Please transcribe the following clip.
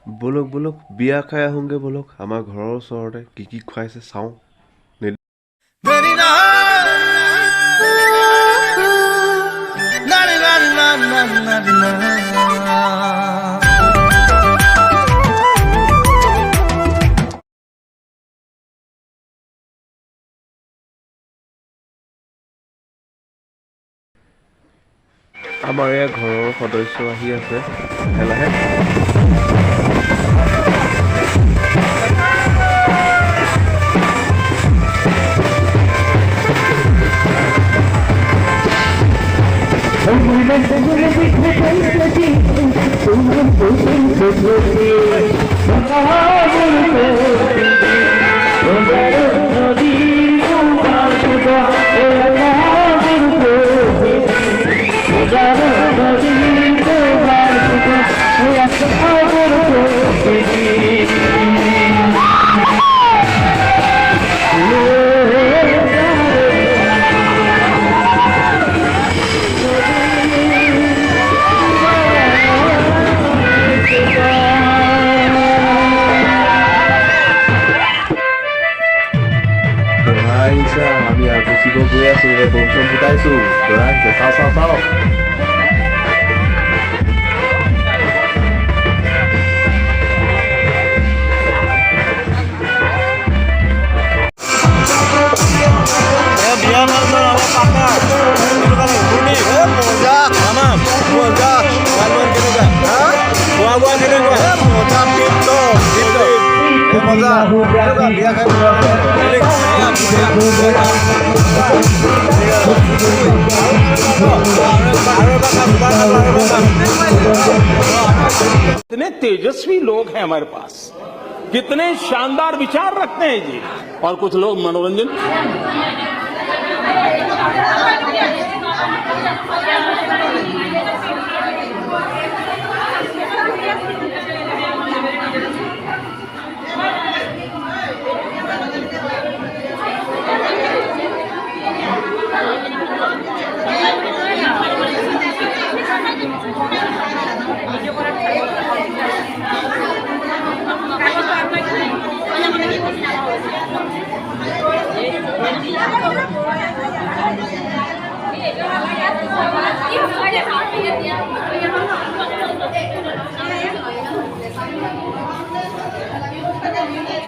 ব'লক ব'লক বিয়া খাই আহোঁগৈ ব'লক আমাৰ ঘৰৰ ওচৰতে কি খুৱাইছে চাওঁ। আমাৰ এয়া ঘৰৰ সদস্য আহি আছে লাহে লাহে। আমি গুচিব গৈ আছো বম চম ফুটাইছো দৰা আহিছে চাওঁ চাওঁ চাওঁ। कितने तेजस्वी लोग हैं हमारे पास, कितने शानदार विचार रखते हैं जी। और कुछ लोग मनोरंजन